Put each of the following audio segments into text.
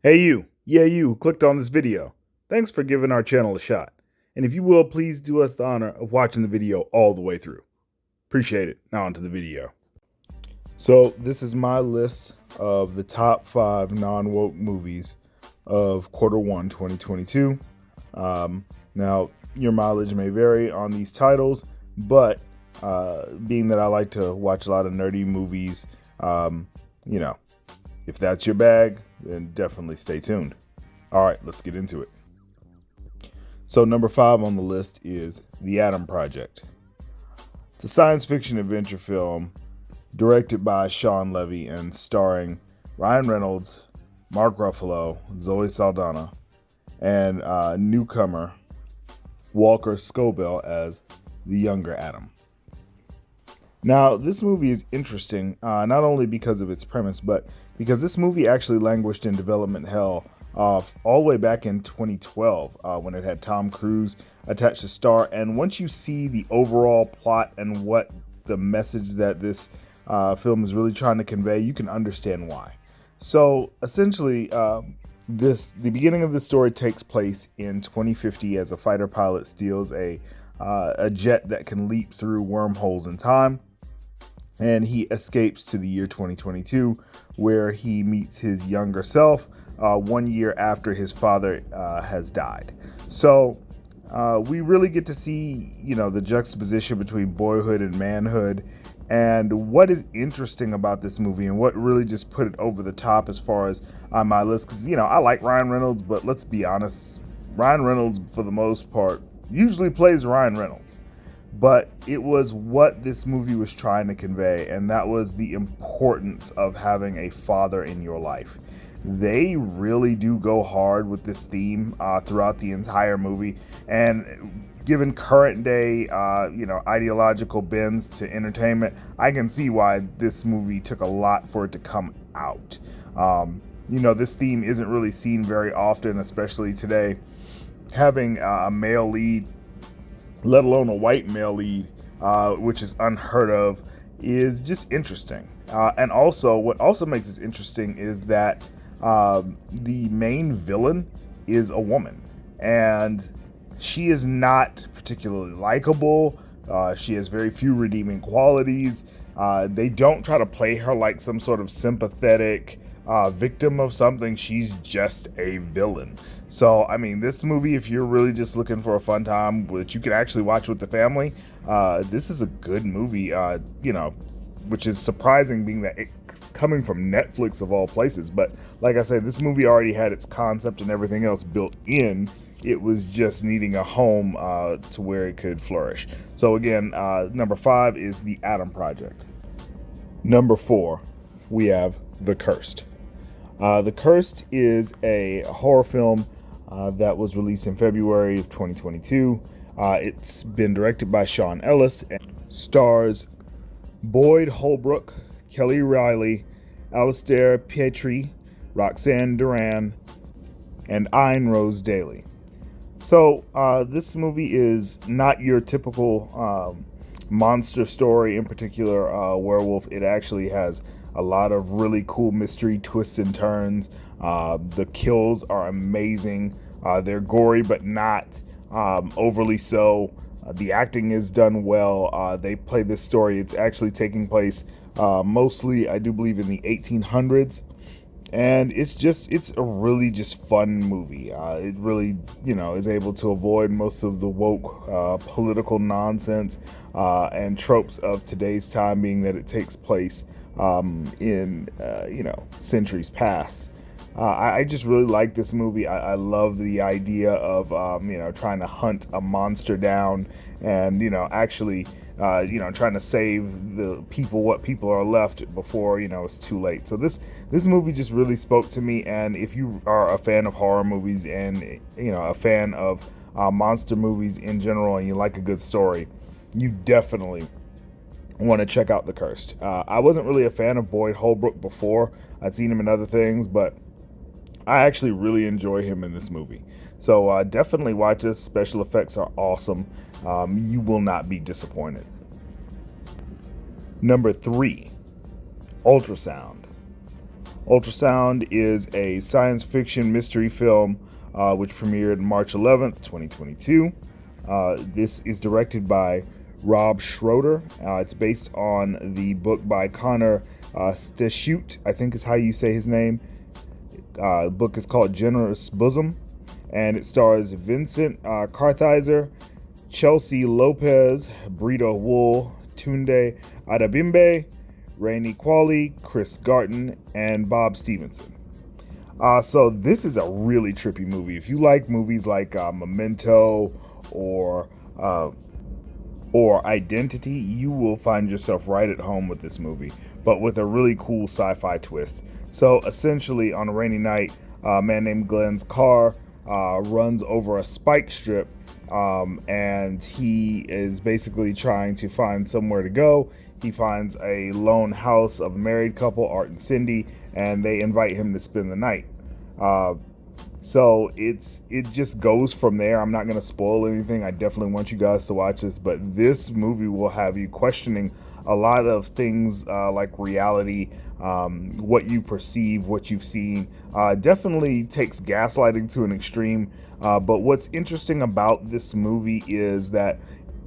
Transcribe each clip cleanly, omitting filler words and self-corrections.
Hey you, yeah you who clicked on this video. Thanks for giving our channel a shot. And if you will, please do us the honor of watching the video all the way through. Appreciate it. Now onto the video. So this is my list of the top 5 non-woke movies of Q1 2022. Now, your mileage may vary on these titles, but being that I like to watch a lot of nerdy movies, you know, if that's your bag, then definitely stay tuned. All right, let's get into it. So number 5 on the list is The Atom Project. It's a science fiction adventure film directed by Sean Levy and starring Ryan Reynolds, Mark Ruffalo, Zoe Saldana, and newcomer Walker Scobell as the younger Atom. Now, this movie is interesting, not only because of its premise, but because this movie actually languished in development hell all the way back in 2012 when it had Tom Cruise attached to star. And once you see the overall plot and what the message that this film is really trying to convey, you can understand why. So essentially, the beginning of the story takes place in 2050 as a fighter pilot steals a jet that can leap through wormholes in time. And he escapes to the year 2022, where he meets his younger self 1 year after his father has died. So we really get to see, the juxtaposition between boyhood and manhood. And what is interesting about this movie and what really just put it over the top as far as on my list, because, I like Ryan Reynolds, but let's be honest, Ryan Reynolds, for the most part, usually plays Ryan Reynolds. But it was what this movie was trying to convey, and that was the importance of having a father in your life. They really do go hard with this theme throughout the entire movie, and given current day, ideological bends to entertainment, I can see why this movie took a lot for it to come out. This theme isn't really seen very often, especially today. Having a male lead, let alone a white male lead, which is unheard of, is just interesting. And also, what also makes this interesting is that the main villain is a woman, and she is not particularly likable. She has very few redeeming qualities. They don't try to play her like some sort of sympathetic victim of something. She's just a villain. So, this movie, if you're really just looking for a fun time, which you can actually watch with the family, this is a good movie, which is surprising being that it's coming from Netflix of all places. But like I said, this movie already had its concept and everything else built in. It was just needing a home to where it could flourish. So again, number 5 is The Atom Project. Number 4, we have The Cursed. The Cursed is a horror film that was released in February of 2022. It's been directed by Sean Ellis and stars Boyd Holbrook, Kelly Riley, Alistair Petrie, Roxanne Duran, and Ayn Rose Daly. So this movie is not your typical monster story, in particular werewolf. It actually has a lot of really cool mystery twists and turns. The kills are amazing. They're gory, but not overly so. The acting is done well. They play this story. It's actually taking place mostly, I do believe, in the 1800s. And it's a really just fun movie. It really, is able to avoid most of the woke political nonsense and tropes of today's time, being that it takes place in centuries past. I just really like this movie. I love the idea of trying to hunt a monster down and actually trying to save the people, what people are left before it's too late. So this movie just really spoke to me. And if you are a fan of horror movies and a fan of monster movies in general, and you like a good story, you definitely want to check out The Cursed. I wasn't really a fan of Boyd Holbrook before. I'd seen him in other things, but I actually really enjoy him in this movie. So definitely watch this. Special effects are awesome. You will not be disappointed. Number 3, Ultrasound. Ultrasound is a science fiction mystery film which premiered March 11th, 2022. This is directed by Rob Schroeder. It's based on the book by Connor Steshute, I think is how you say his name. The book is called Generous Bosom, and it stars Vincent Kartheiser, Chelsea Lopez, Brita Wool, Tunde Adebimbe, Rainey Qualley, Chris Garton, and Bob Stevenson. So this is a really trippy movie. If you like movies like Memento or Identity, you will find yourself right at home with this movie, but with a really cool sci-fi twist. So essentially, on a rainy night, a man named Glenn's car runs over a spike strip, and he is basically trying to find somewhere to go. He finds a lone house of a married couple, Art and Cindy, and they invite him to spend the night. So it just goes from there. I'm not going to spoil anything. I definitely want you guys to watch this, but this movie will have you questioning a lot of things like reality, what you perceive, what you've seen. Definitely takes gaslighting to an extreme. But what's interesting about this movie is that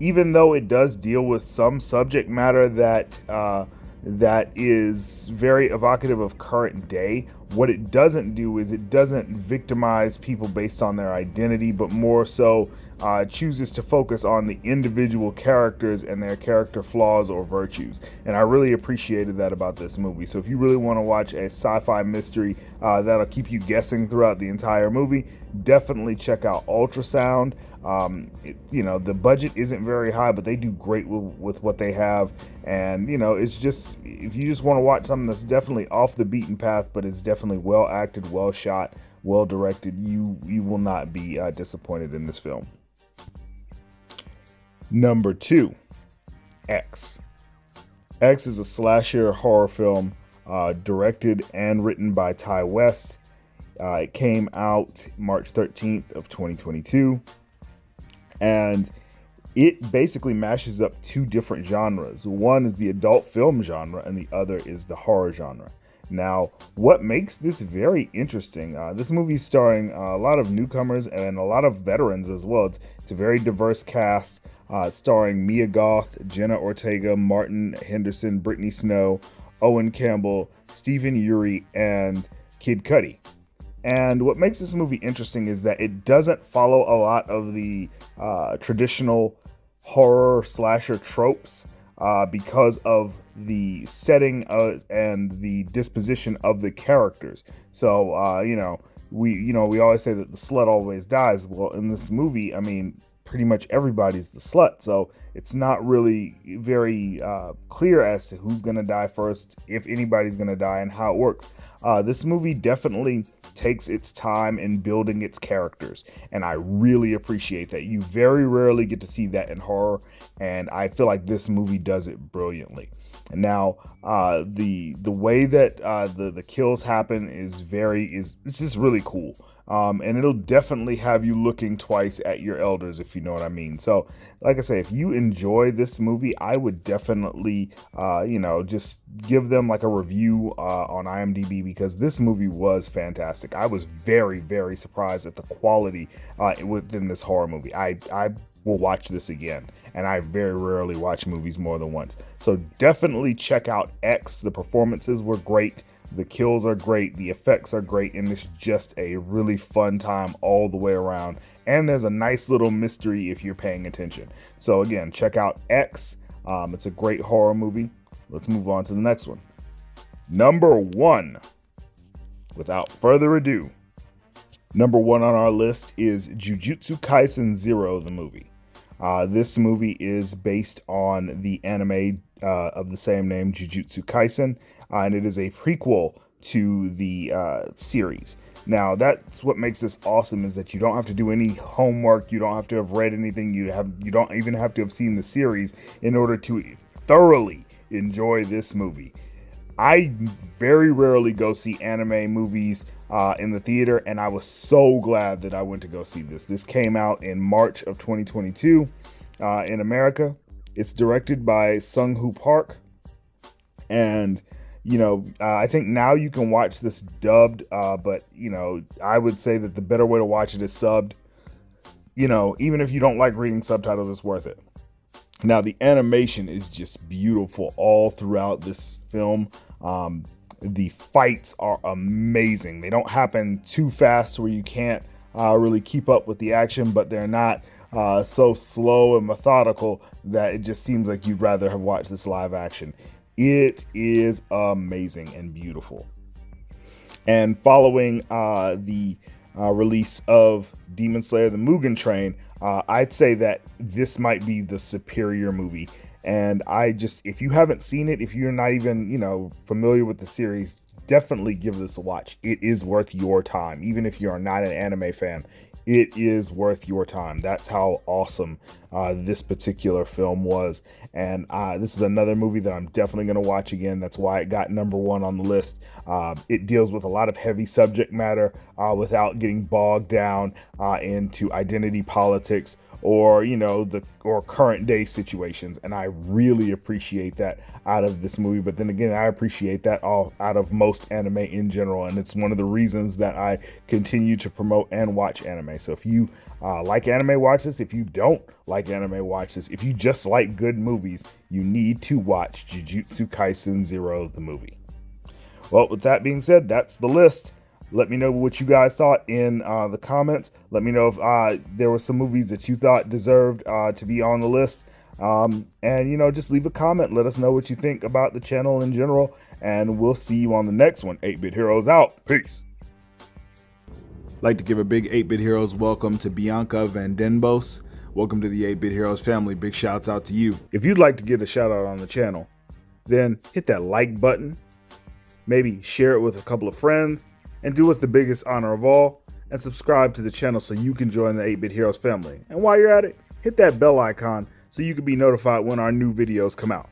even though it does deal with some subject matter that is very evocative of current day, what it doesn't do is it doesn't victimize people based on their identity, but more so chooses to focus on the individual characters and their character flaws or virtues. And I really appreciated that about this movie. So if you really want to watch a sci-fi mystery that'll keep you guessing throughout the entire movie, definitely check out Ultrasound. The budget isn't very high, but they do great with what they have. And it's just, if you just want to watch something that's definitely off the beaten path, but it's definitely well acted, well shot, well directed, you will not be disappointed in this film. Number 2, X. X is a slasher horror film directed and written by Ty West. It came out March 13th of 2022, and it basically mashes up two different genres. One is the adult film genre, and the other is the horror genre. Now, what makes this very interesting, this movie is starring a lot of newcomers and a lot of veterans as well. It's a very diverse cast, starring Mia Goth, Jenna Ortega, Martin Henderson, Brittany Snow, Owen Campbell, Stephen Uri, and Kid Cudi. And what makes this movie interesting is that it doesn't follow a lot of the traditional horror slasher tropes because of the setting and the disposition of the characters. So, we always say that the slut always dies. Well, in this movie, I mean, pretty much everybody's the slut. So it's not really very clear as to who's going to die first, if anybody's going to die, and how it works. This movie definitely takes its time in building its characters, and I really appreciate that. You very rarely get to see that in horror, and I feel like this movie does it brilliantly. And now, the way that the kills happen is it's just really cool. And it'll definitely have you looking twice at your elders, if you know what I mean. So, like I say, if you enjoy this movie, I would definitely, just give them like a review on IMDb, because this movie was fantastic. I was very, very surprised at the quality within this horror movie. I will watch this again, and I very rarely watch movies more than once. So definitely check out X. The performances were great. The kills are great, the effects are great, and it's just a really fun time all the way around. And there's a nice little mystery if you're paying attention. So again, check out X. It's a great horror movie. Let's move on to the next one. Number 1. Without further ado, number 1 on our list is Jujutsu Kaisen 0, the movie. This movie is based on the anime of the same name, Jujutsu Kaisen, and it is a prequel to the series. Now, that's what makes this awesome, is that you don't have to do any homework, you don't have to have read anything, you don't even have to have seen the series in order to thoroughly enjoy this movie. I very rarely go see anime movies in the theater, and I was so glad that I went to go see this. This came out in March of 2022 in America. It's directed by Sung Hoo Park, and I think now you can watch this dubbed, but I would say that the better way to watch it is subbed. Even if you don't like reading subtitles, it's worth it. Now, the animation is just beautiful all throughout this film. The fights are amazing. They don't happen too fast where you can't really keep up with the action, but they're not so slow and methodical that it just seems like you'd rather have watched this live action. It is amazing and beautiful. And following the release of Demon Slayer: The Mugen Train, I'd say that this might be the superior movie. And if you haven't seen it, if you're not even, familiar with the series, definitely give this a watch. It is worth your time. Even if you're not an anime fan, it is worth your time. That's how awesome this particular film was. And this is another movie that I'm definitely going to watch again. That's why it got #1 on the list. It deals with a lot of heavy subject matter without getting bogged down into identity politics or current day situations, and I really appreciate that out of this movie. But then again, I appreciate that all out of most anime in general, and it's one of the reasons that I continue to promote and watch anime. So if you like anime, watch this. If you don't like anime, watch this. If you just like good movies, you need to watch Jujutsu Kaisen 0, the movie. Well, with that being said, that's the list. Let me know what you guys thought in the comments. Let me know if there were some movies that you thought deserved to be on the list. And, just leave a comment. Let us know what you think about the channel in general. And we'll see you on the next one. 8-Bit Heroes out. Peace. Like to give a big 8-Bit Heroes welcome to Bianca Van Denbos. Welcome to the 8-Bit Heroes family. Big shouts out to you. If you'd like to get a shout out on the channel, then hit that like button. Maybe share it with a couple of friends. And do us the biggest honor of all, and subscribe to the channel so you can join the 8-Bit Heroes family. And while you're at it, hit that bell icon so you can be notified when our new videos come out.